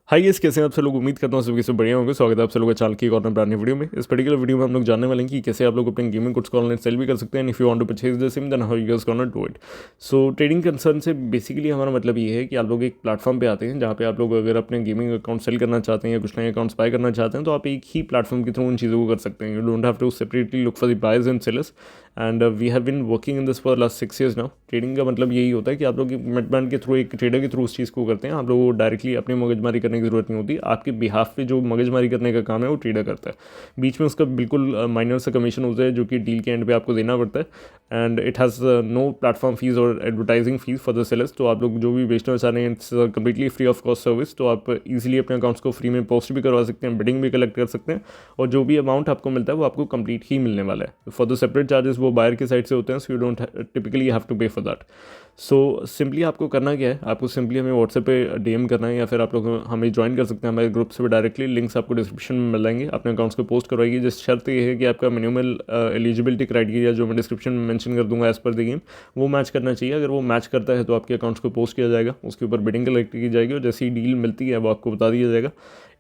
Hi guys, कैसे हैं आप सब लोग। उम्मीद करता हूँ सभी से बढ़िया होंगे। स्वागत है आप सब लोगों का चाणक्य कॉर्नर ब्रांड वीडियो में। इस पर्टिकुलर वीडियो में हम लोग जानने वाले हैं कि कैसे आप लोग अपने गेमिंग गुड्स को ऑनलाइन सेल भी कर सकते हैं। If you want to purchase the same then how you guys gonna do it. So trading concern से बेसिकली हमारा मतलब ये है कि आप लोग एक प्लेटफॉर्म पे आते हैं जहाँ पे आप लोग अगर अपने गेमिंग अकाउंट सेल करना चाहते हैं या कुछ नए अकाउंट्स बाय करना चाहते हैं तो आप एक ही प्लेटफॉर्म के थ्रू उन चीज़ों को कर सकते हैं। You don't have to separately look for the buyers and sellers. And we have been working in this for last 6 years now. Trading का मतलब यही होता है कि आप लोग नेटबैंड के थ्रू एक ट्रेडर के थ्रू उस चीज़ को करते हैं। आप लोगों को डायरेक्टली अपनी मगजमारी करने की जरूरत नहीं होती। आपके बिहाफ पे जो मगजमारी करने का काम है वो ट्रेडर करता है। बीच में उसका बिल्कुल माइनर सा कमीशन होता है जो कि डील के एंड पे आपको देना पड़ता है। And it has no platform fees और advertising fees for the sellers. तो आप लोग जो भी बेचना चाह रहे हैं it's completely free of cost service. तो आप इजीली अपने अकाउंट्स को फ्री में पोस्ट भी करवा सकते हैं, बिडिंग भी कलेक्ट कर सकते हैं और जो भी अमाउंट आपको मिलता है वो आपको कंप्लीट ही मिलने वाला है। फॉर द सेपरेट चार्जेस वो बायर की साइड से होते हैं, so you don't typically have to pay for that. So simply आपको करना क्या है, आपको सिंपली हमें व्हाट्सएप पे डीएम करना है या फिर आप लोग हमें ज्वाइन कर सकते हैं हमारे ग्रुप से डायरेक्टली। लिंक्स आपको डिस्क्रिप्शन में मिल जाएंगे। अपने अकाउंट्स को पोस्ट करवाइए। जिस शर्त ये है कि आपका मिनिमल एलिजिबिलिटी क्राइटेरिया जो मैं डिस्क्रिप्शन में मेंशन कर दूंगा एज पर द गेम वो मैच करना चाहिए। अगर वो मैच करता है तो आपके अकाउंट्स को पोस्ट किया जाएगा, उसके ऊपर बिडिंग कलेक्ट की जाएगी और जैसी डील मिलती है वो आपको बता दिया जाएगा।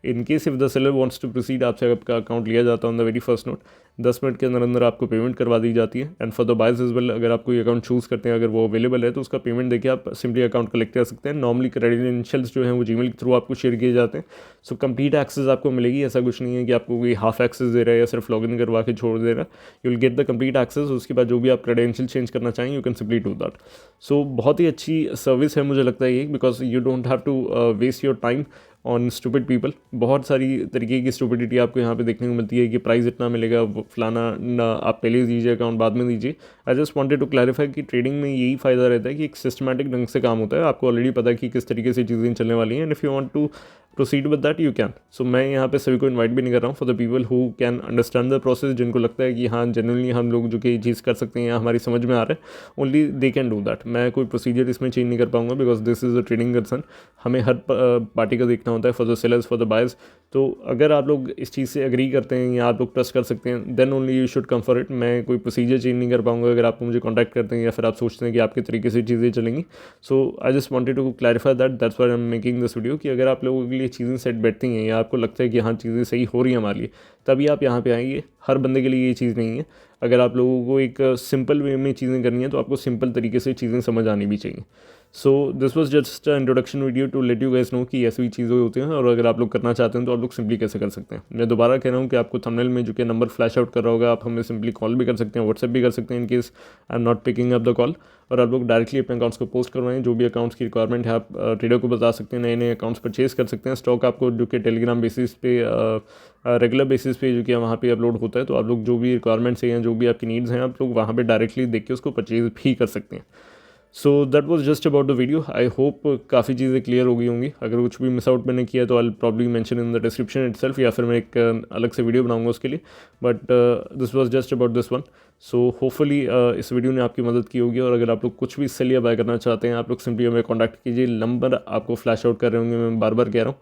In case if the seller wants to proceed, आपसे आपका अकाउंट लिया जाता है on the very first note. 10 minute के अंदर अंदर आपको पेमेंट करवा दी जाती है। And for the buyers is well, अगर आप कोई अकाउंट चूज़ करते हैं अगर वो अवेलेबल है तो उसका पेमेंट देके आप सिंपली अकाउंट कलेक्ट कर सकते हैं। नॉर्मली क्रेडेंशियल्स जो हैं वो जीमेल के थ्रू आपको शेयर किए जाते हैं। सो कंप्लीट एक्सेस आपको मिलेगी। ऐसा कुछ नहीं है कि आपको कोई हाफ एक्सेस दे रहा है या सिर्फ लॉगिन करवा के छोड़ दे रहा है। You will get the complete access. उसके बाद जो भी आप क्रेडेंशियल चेंज करना चाहें you can simply do that. So बहुत ही अच्छी सर्विस है मुझे लगता है ये, because you don't have to waste your time on stupid people. बहुत सारी तरीके की स्टूपिडिटी आपको यहाँ पे देखने को मिलती है कि प्राइस इतना मिलेगा, फलाना ना, आप पहले दीजिए अकाउंट बाद में दीजिए। I just wanted to clarify कि ट्रेडिंग में यही फ़ायदा रहता है कि एक सिस्टमैटिक ढंग से काम होता है। आपको ऑलरेडी पता है कि किस तरीके से चीज़ें चलने वाली हैं। And if you want to proceed with that you can. So मैं यहाँ पे सभी को इन्वाइट भी नहीं कर रहा हूँ। For the people who can understand the process, जिनको लगता है कि हाँ जेन्युइनली हम लोग जो कि चीज़ कर सकते हैं या हमारी समझ में आ रहा है, only they can do that. मैं कोई प्रोसीजर इसमें चेंज नहीं कर पाऊंगा because this is a trading concern. हमें हर पार्टी का देखना होता है, for the sellers for the buyers. तो अगर आप लोग इस चीज़ से एग्री करते हैं या आप लोग ट्रस्ट कर सकते हैं then only you should come for it. मैं कोई प्रोसीजर चेंज नहीं कर पाऊंगा अगर आप मुझे कॉन्टैक्ट करते हैं या फिर आप सोचते हैं कि आपके तरीके से चीज़ें चलेंगी। So I just wanted to clarify that, that's why I am making this video कि अगर आप लोगों के लिए चीज़ें सेट बैठती हैं या आपको लगता है कि हाँ चीज़ें सही हो रही हैं हमारे लिए, तभी आप यहाँ पे आएंगे। हर बंदे के लिए ये चीज़ नहीं है। अगर आप लोगों को एक सिंपल वे में चीज़ें करनी है तो आपको सिंपल तरीके से चीज़ें समझ आनी भी चाहिए। So this was just introduction video to let you guys know कि ऐसी भी चीज़ें होती हैं और अगर आप लोग करना चाहते हैं तो आप लोग सिंपली कैसे कर सकते हैं। मैं दोबारा कह रहा हूँ कि आपको थंबनेल में जो कि नंबर फ्लैश आउट कर रहा होगा, आप हमें सिंपली कॉल भी कर सकते हैं, व्हाट्सएप भी कर सकते हैं in case I am not picking up the call. और आप लोग डायरेक्टली अपने अकाउंट्स को पोस्ट करवाएं। जो भी अकाउंट्स की रिक्वायरमेंट है आप ट्रेडर को बता सकते हैं, नए नए अकाउंट्स परचेज कर सकते हैं। स्टॉक आपको जो कि टेलीग्राम बेसिस पे रेगुलर बेसिस पे जो कि वहाँ पे अपलोड होता है। तो आप लोग जो भी रिक्वायरमेंट्स हैं जो भी आपकी नीड्स हैं आप लोग वहाँ पे डायरेक्टली देख के उसको परचेज भी कर सकते हैं। So that was just about the video. I hope काफ़ी चीज़ें क्लियर हो गई होंगी। अगर कुछ भी मिस आउट मैंने किया तो I probably mention in the description itself या फिर मैं एक अलग से वीडियो बनाऊंगा उसके लिए। But this was just about this one. So hopefully इस वीडियो ने आपकी मदद की होगी। और अगर आप लोग कुछ भी सेल या बाय करना चाहते हैं आप लोग सिंपली हमें कॉन्टैक्ट कीजिए। नंबर आपको फ्लैश आउट कर रहे होंगे, मैं बार बार कह रहा हूँ।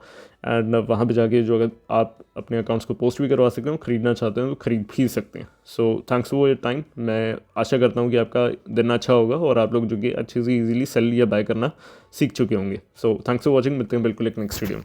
एंड वहाँ पे जाके जो अगर आप अपने अकाउंट्स को पोस्ट भी करवा सकते हैं, खरीदना चाहते हैं तो खरीद भी सकते हैं। So thanks for your time. मैं आशा करता हूँ कि आपका दिन अच्छा होगा और आप लोग जो कि अच्छे से ईजिली सेल या बाय करना सीख चुके होंगे। So thanks for watching. मिलते हैं बिल्कुल एक नेक्स्ट वीडियो में।